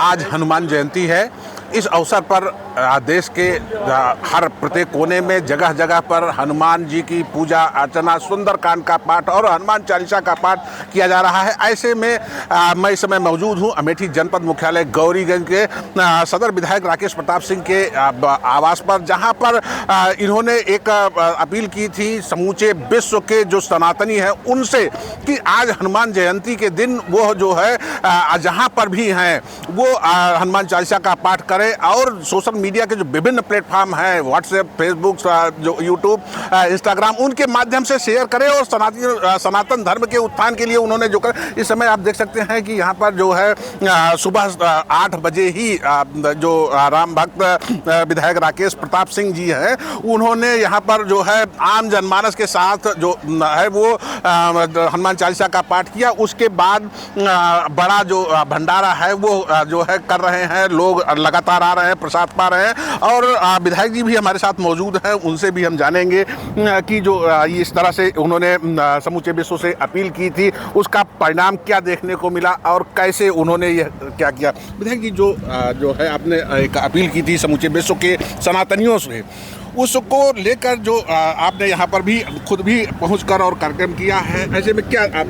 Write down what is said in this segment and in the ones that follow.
आज हनुमान जयंती है। इस अवसर पर देश के हर प्रत्येक कोने में जगह जगह पर हनुमान जी की पूजा अर्चना, सुंदरकांड का पाठ और हनुमान चालीसा का पाठ किया जा रहा है। ऐसे में मैं इस समय मौजूद हूं अमेठी जनपद मुख्यालय गौरीगंज के सदर विधायक राकेश प्रताप सिंह के आवास पर, जहां पर इन्होंने एक अपील की थी समूचे विश्व के जो सनातनी हैं उनसे कि आज हनुमान जयंती के दिन वो जो है जहां पर भी हैं वो हनुमान चालीसा का पाठ करें और सोशल मीडिया के जो विभिन्न प्लेटफॉर्म हैं, व्हाट्सएप, फेसबुक, जो यूट्यूब, इंस्टाग्राम, उनके माध्यम से शेयर करें और सनातन धर्म के उत्थान के लिए उन्होंने जो कर, इस समय आप देख सकते हैं कि यहाँ पर जो है सुबह 8 बजे ही जो राम भक्त विधायक राकेश प्रताप सिंह जी हैं उन्होंने यहाँ पर जो है आम जनमानस के साथ जो है वो हनुमान चालीसा का पाठ किया। उसके बाद बड़ा जो भंडारा है वो जो है कर रहे हैं, लोग लगातार आ रहे हैं, प्रसाद पा रहे हैं और विधायक जी भी हमारे साथ मौजूद हैं। उनसे भी हम जानेंगे कि जो इस तरह से उन्होंने समूचे विश्व से अपील की थी उसका परिणाम क्या देखने को मिला और कैसे उन्होंने यह क्या किया। विधायक जी जो है आपने एक अपील की थी समूचे विश्व के सनातनियों से, उसको लेकर जो आपने यहाँ पर भी खुद भी पहुँचकर और कार्यक्रम किया है, ऐसे में क्या आप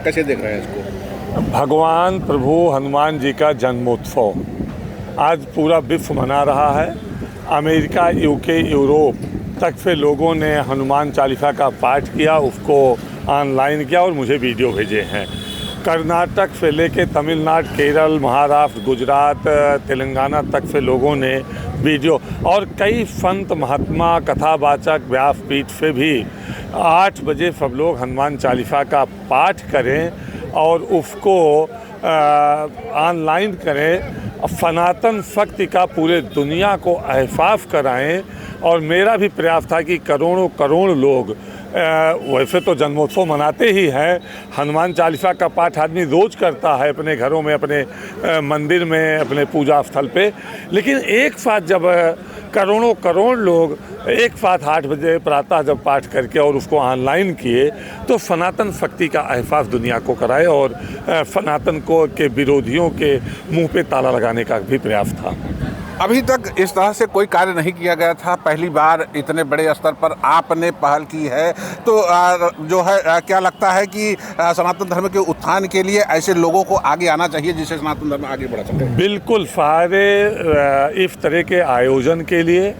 कैसे देख रहे हैं इसको? भगवान प्रभु हनुमान जी का जन्मोत्सव आज पूरा विश्व मना रहा है। अमेरिका, यूके, यूरोप तक से लोगों ने हनुमान चालीसा का पाठ किया, उसको ऑनलाइन किया और मुझे वीडियो भेजे हैं। कर्नाटक से लेके तमिलनाडु, केरल, महाराष्ट्र, गुजरात, तेलंगाना तक से लोगों ने वीडियो और कई संत, महात्मा, कथावाचक, व्यासपीठ से भी 8 बजे सब लोग हनुमान चालीसा का पाठ करें और उसको ऑनलाइन करें, सनातन शक्ति का पूरे दुनिया को एहसास कराएं। और मेरा भी प्रयास था कि करोड़ों करोड़ लोग वैसे तो जन्मोत्सव मनाते ही हैं, हनुमान चालीसा का पाठ आदमी रोज़ करता है अपने घरों में, अपने मंदिर में, अपने पूजा स्थल पे, लेकिन एक साथ जब करोड़ों करोड़ लोग एक साथ 8 बजे प्रातः जब पाठ करके और उसको ऑनलाइन किए तो सनातन शक्ति का एहसास दुनिया को कराए और सनातन को के विरोधियों के मुंह पे ताला लगाने का भी प्रयास था। अभी तक इस तरह से कोई कार्य नहीं किया गया था, पहली बार इतने बड़े स्तर पर आपने पहल की है, तो जो है क्या लगता है कि सनातन धर्म के उत्थान के लिए ऐसे लोगों को आगे आना चाहिए जिससे सनातन धर्म आगे बढ़ा सके? बिल्कुल, सारे इस तरह के आयोजन के लिए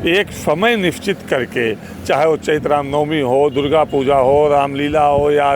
एक समय निश्चित करके, चाहे वो चैत्र रामनवमी हो, दुर्गा पूजा हो, रामलीला हो या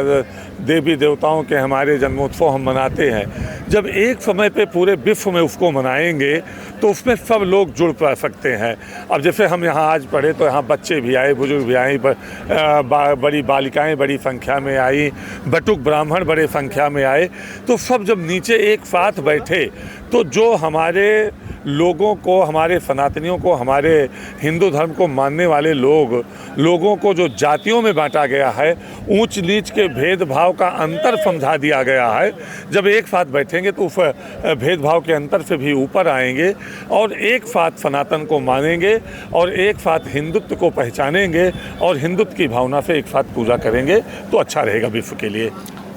देवी देवताओं के हमारे जन्मोत्सव हम मनाते हैं, जब एक समय पे पूरे विश्व में उसको मनाएंगे तो उसमें सब लोग जुड़ पा सकते हैं। अब जैसे हम यहाँ आज पढ़े तो यहाँ बच्चे भी आए, बुजुर्ग भी आए, बड़ी बालिकाएं बड़ी संख्या में आई, बटुक ब्राह्मण बड़े संख्या में आए, तो सब जब नीचे एक साथ बैठे तो जो हमारे लोगों को, हमारे सनातनियों को, हमारे हिंदू धर्म को मानने वाले लोगों को जो जातियों में बांटा गया है, ऊंच नीच के भेदभाव का अंतर समझा दिया गया है, जब एक साथ बैठेंगे तो उस भेदभाव के अंतर से भी ऊपर आएंगे और एक साथ सनातन को मानेंगे और एक साथ हिंदुत्व को पहचानेंगे और हिंदुत्व की भावना से एक साथ पूजा करेंगे तो अच्छा रहेगा विश्व के लिए।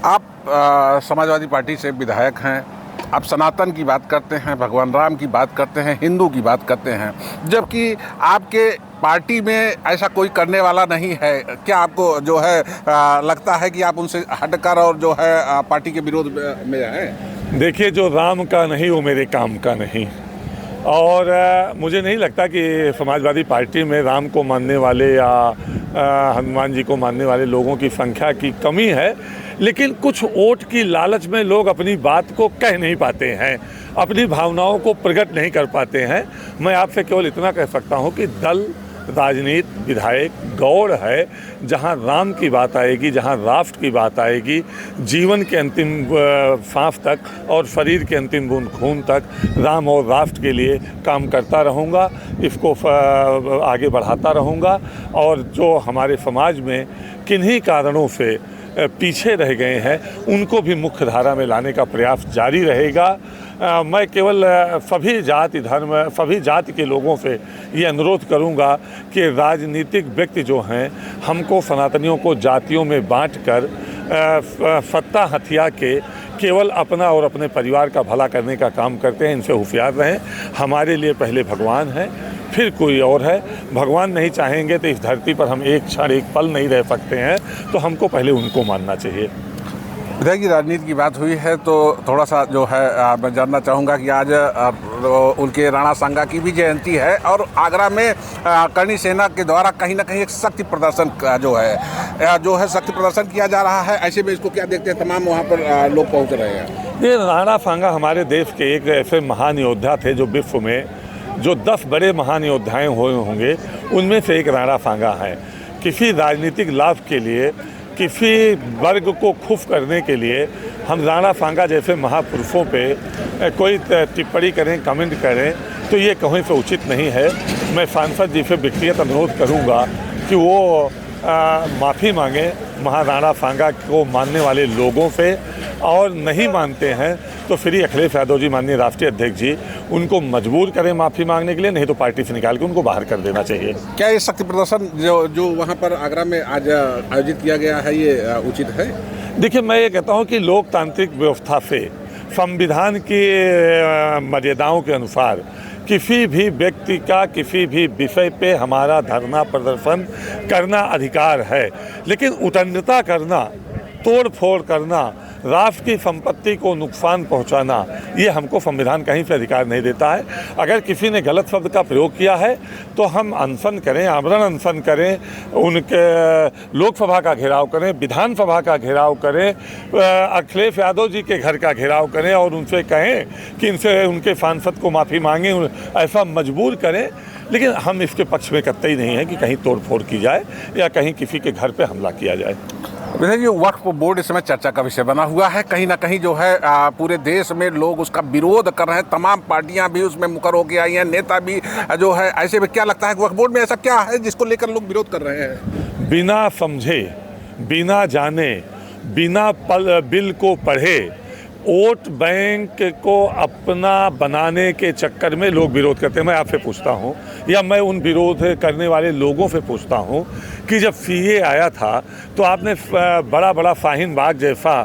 आप समाजवादी पार्टी से विधायक हैं, आप सनातन की बात करते हैं, भगवान राम की बात करते हैं, हिंदू की बात करते हैं, जबकि आपके पार्टी में ऐसा कोई करने वाला नहीं है। क्या आपको जो है लगता है कि आप उनसे हटकर और जो है पार्टी के विरोध में हैं? देखिए, जो राम का नहीं वो मेरे काम का नहीं, और मुझे नहीं लगता कि समाजवादी पार्टी में राम को मानने वाले या हनुमान जी को मानने वाले लोगों की संख्या की कमी है, लेकिन कुछ वोट की लालच में लोग अपनी बात को कह नहीं पाते हैं, अपनी भावनाओं को प्रकट नहीं कर पाते हैं। मैं आपसे केवल इतना कह सकता हूं कि दल, राजनीति, विधायक गौड़ है, जहां राम की बात आएगी, जहां राष्ट्र की बात आएगी, जीवन के अंतिम सांस तक और शरीर के अंतिम बूंद खून तक राम और राष्ट्र के लिए काम करता रहूँगा, इसको आगे बढ़ाता रहूँगा। और जो हमारे समाज में किन्हीं कारणों से पीछे रह गए हैं उनको भी मुख्य धारा में लाने का प्रयास जारी रहेगा। मैं केवल सभी जाति धर्म, सभी जाति के लोगों से ये अनुरोध करूंगा कि राजनीतिक व्यक्ति जो हैं हमको सनातनियों को जातियों में बांटकर सत्ता हथिया के केवल अपना और अपने परिवार का भला करने का काम करते हैं। इनसे होशियार रहें। हमारे लिए पहले भगवान है, फिर कोई और है। भगवान नहीं चाहेंगे तो इस धरती पर हम एक क्षण एक पल नहीं रह सकते हैं, तो हमको पहले उनको मानना चाहिए। विधायक जी, राजनीति की बात हुई है तो थोड़ा सा जो है मैं जानना चाहूँगा कि आज उनके राणा सांगा की भी जयंती है और आगरा में करणी सेना के द्वारा कहीं ना कहीं एक शक्ति प्रदर्शन जो है शक्ति प्रदर्शन किया जा रहा है। ऐसे में इसको क्या देखते हैं, तमाम वहाँ पर लोग पहुँच रहे हैं। ये राणा सांगा हमारे देश के एक ऐसे महान योद्धा थे जो विश्व में जो 10 बड़े महान योद्धाएँ हुए होंगे उनमें से एक राणा सांगा है। किसी राजनीतिक लाभ के लिए, किसी वर्ग को खुश करने के लिए हम राणा सांगा जैसे महापुरुषों पे कोई टिप्पणी करें, कमेंट करें तो ये कहीं से उचित नहीं है। मैं सांसद जी से व्यक्तिगत अनुरोध करूँगा कि वो माफ़ी मांगे महाराणा सांगा को मानने वाले लोगों से, और नहीं मानते हैं तो श्री अखिलेश यादव जी, माननीय राष्ट्रीय अध्यक्ष जी, उनको मजबूर करें माफ़ी मांगने के लिए, नहीं तो पार्टी से निकाल के उनको बाहर कर देना चाहिए। क्या ये शक्ति प्रदर्शन जो वहाँ पर आगरा में आज आयोजित किया गया है ये उचित है? देखिए, मैं ये कहता हूँ कि लोकतांत्रिक व्यवस्था से संविधान की मर्यादाओं के अनुसार किसी भी व्यक्ति का किसी भी विषय पे हमारा धरना प्रदर्शन करना अधिकार है, लेकिन उद्दंडता करना, तोड़ फोड़ करना, राष्ट्र की संपत्ति को नुकसान पहुंचाना, ये हमको संविधान कहीं से अधिकार नहीं देता है। अगर किसी ने गलत शब्द का प्रयोग किया है तो हम अनशन करें, आमरण अनशन करें, उनके लोकसभा का घेराव करें, विधानसभा का घेराव करें, अखिलेश यादव जी के घर का घेराव करें और उनसे कहें कि इनसे उनके सांसद को माफ़ी मांगें, ऐसा मजबूर करें। लेकिन हम इसके पक्ष में कतई नहीं है कि कहीं तोड़ फोड़ की जाए या कहीं किसी के घर पे हमला किया जाए। विधायक जी, वक्फ बोर्ड इस समय चर्चा का विषय बना हुआ है। कहीं ना कहीं जो है पूरे देश में लोग उसका विरोध कर रहे हैं, तमाम पार्टियां भी उसमें मुकर होकर आई हैं, नेता भी जो है। ऐसे में क्या लगता है कि वक्फ बोर्ड में ऐसा क्या है जिसको लेकर लोग विरोध कर रहे हैं? बिना समझे, बिना जाने, बिना बिल को पढ़े, वोट बैंक को अपना बनाने के चक्कर में लोग विरोध करते हैं। मैं आपसे पूछता हूं, या मैं उन विरोध करने वाले लोगों से पूछता हूं कि जब सीए आया था तो आपने बड़ा बड़ा शाहीन बाग जैसा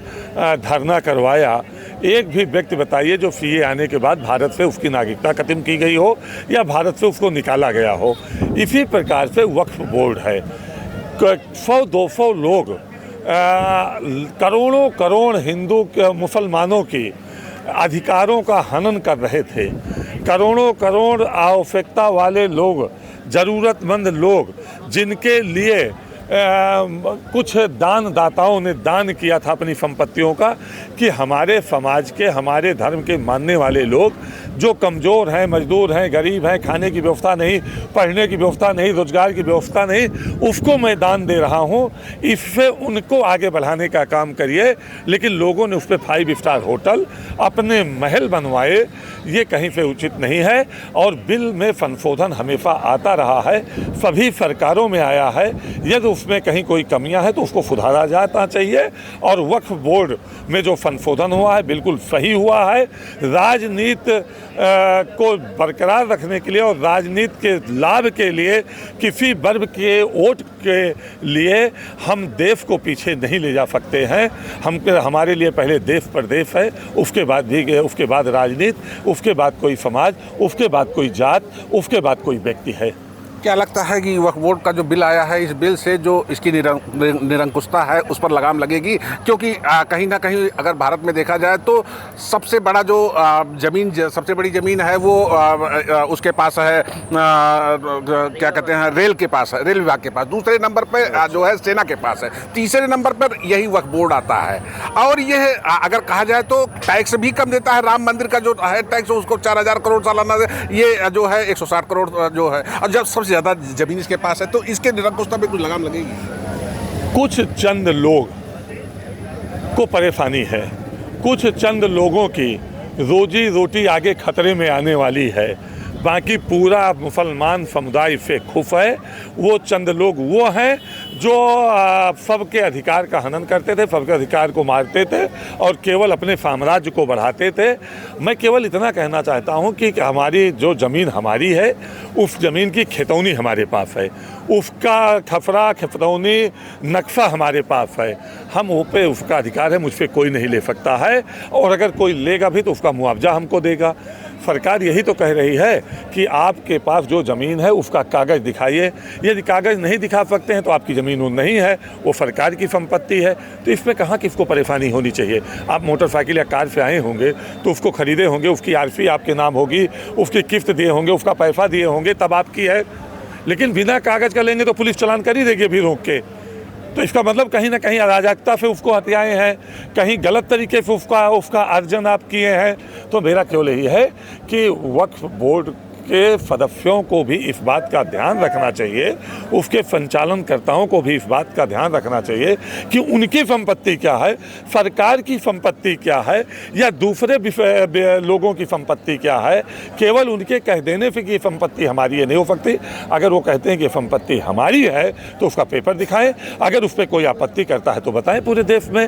धरना करवाया। एक भी व्यक्ति बताइए जो सीए आने के बाद भारत से उसकी नागरिकता खत्म की गई हो या भारत से उसको निकाला गया हो। इसी प्रकार से वक्फ बोर्ड है। 100-200 लोग करोड़ों करोड़ हिंदू मुसलमानों की अधिकारों का हनन कर रहे थे। करोड़ों करोड़ आवश्यकता वाले लोग, ज़रूरतमंद लोग, जिनके लिए कुछ दानदाताओं ने दान किया था अपनी संपत्तियों का, कि हमारे समाज के, हमारे धर्म के मानने वाले लोग जो कमज़ोर हैं, मजदूर हैं, गरीब हैं, खाने की व्यवस्था नहीं, पढ़ने की व्यवस्था नहीं, रोजगार की व्यवस्था नहीं, उसको मैं दान दे रहा हूँ। इससे उनको आगे बढ़ाने का काम करिए। लेकिन लोगों ने उस पर 5 स्टार होटल, अपने महल बनवाए, ये कहीं से उचित नहीं है। और बिल में संशोधन हमेशा आता रहा है, सभी सरकारों में आया है। यदि उसमें कहीं कोई कमियां हैं तो उसको सुधारा जाना चाहिए। और वक्फ बोर्ड में जो संशोधन हुआ है बिल्कुल सही हुआ है। राजनीति को बरकरार रखने के लिए और राजनीति के लाभ के लिए, किसी वर्ग के वोट के लिए हम देश को पीछे नहीं ले जा सकते हैं। हमारे लिए पहले देश प्रदेश है, उसके बाद राजनीति, उसके बाद कोई समाज, उसके बाद कोई जात, उसके बाद कोई व्यक्ति है। क्या लगता है कि वक्फ बोर्ड का जो बिल आया है, इस बिल से जो इसकी निरंकुशता है उस पर लगाम लगेगी? क्योंकि कहीं ना कहीं अगर भारत में देखा जाए तो सबसे बड़ा जो सबसे बड़ी ज़मीन है वो उसके पास है, क्या कहते हैं, रेल के पास है, रेल विभाग के पास। दूसरे नंबर पर जो है सेना के पास है। तीसरे नंबर पर यही वक्फ बोर्ड आता है। और ये अगर कहा जाए तो टैक्स भी कम देता है। राम मंदिर का जो है टैक्स उसको 4000 करोड़ सालाना, ये जो है 160 करोड़ जो है। और जब सबसे ज़्यादा ज़मीन इसके पास है तो इसके निरंकुशता पे कुछ लगाम लगेगी। कुछ चंद लोग को परेशानी है, कुछ चंद लोगों की रोजी रोटी आगे खतरे में आने वाली है। बाकी पूरा मुसलमान समुदाय से खुश है। वो चंद लोग वो हैं जो सबके अधिकार का हनन करते थे, सबके अधिकार को मारते थे और केवल अपने साम्राज्य को बढ़ाते थे। मैं केवल इतना कहना चाहता हूँ कि हमारी जो ज़मीन हमारी है, उस ज़मीन की खेतौनी हमारे पास है, उसका खफरा खितौनी नक्शा हमारे पास है। हम वो पे उसका अधिकार है, मुझसे कोई नहीं ले सकता है, और अगर कोई लेगा भी तो उसका मुआवजा हमको देगा। सरकार यही तो कह रही है कि आपके पास जो ज़मीन है उसका कागज़ दिखाइए। यदि कागज़ नहीं दिखा सकते हैं तो आपकी ज़मीन वो नहीं है, वो सरकार की संपत्ति है। तो इसमें कहाँ किसको परेशानी होनी चाहिए। आप मोटरसाइकिल या कार से आए होंगे तो उसको ख़रीदे होंगे, उसकी आरसी आपके नाम होगी, उसकी किस्त दिए होंगे, उसका पैसा दिए होंगे, तब आपकी है। लेकिन बिना कागज़ का लेंगे तो पुलिस चालान कर ही देगी भी रोक के। तो इसका मतलब कहीं ना कहीं अराजकता से उसको हथियाए हैं, कहीं गलत तरीके से उसका अर्जन आप किए हैं। तो मेरा केवल यही है कि वक्फ बोर्ड के सदस्यों को भी इस बात का ध्यान रखना चाहिए, उसके संचालनकर्ताओं को भी इस बात का ध्यान रखना चाहिए कि उनकी संपत्ति क्या है, सरकार की संपत्ति क्या है, या दूसरे लोगों की संपत्ति क्या है। केवल उनके कह देने से कि ये संपत्ति हमारी है नहीं हो सकती। अगर वो कहते हैं कि ये संपत्ति हमारी है तो उसका पेपर दिखाएं। अगर उस पर कोई आपत्ति करता है तो बताएं पूरे देश में।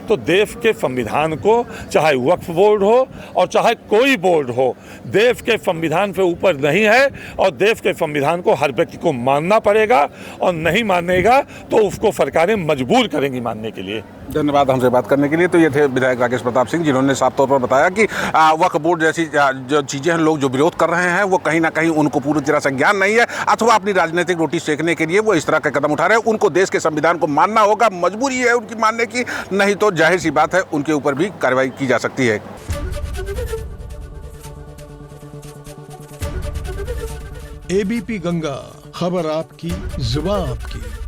तो देश के संविधान को, चाहे वक्फ बोर्ड हो और चाहे कोई बोर्ड हो, देश के संविधान से ऊपर नहीं है, और देश के संविधान को हर व्यक्ति को मानना पड़ेगा, और नहीं मानेगा तो उसको सरकारें मजबूर करेंगी मानने के लिए। धन्यवाद हमसे बात करने के लिए। तो ये थे विधायक राकेश प्रताप सिंह, जिन्होंने साफ तौर पर बताया कि वक्फ बोर्ड जैसी जो चीज़ें हैं, लोग जो विरोध कर रहे हैं वो कहीं ना कहीं उनको पूरी तरह से ज्ञान नहीं है, अथवा अपनी राजनीतिक रोटी सेकने के लिए वो इस तरह का कदम उठा रहे हैं। उनको देश के संविधान को मानना होगा, मजबूरी है उनकी मानने की, नहीं तो जाहिर सी बात है उनके ऊपर भी कार्रवाई की जा सकती है। एबीपी गंगा, खबर आपकी, जुबान आपकी।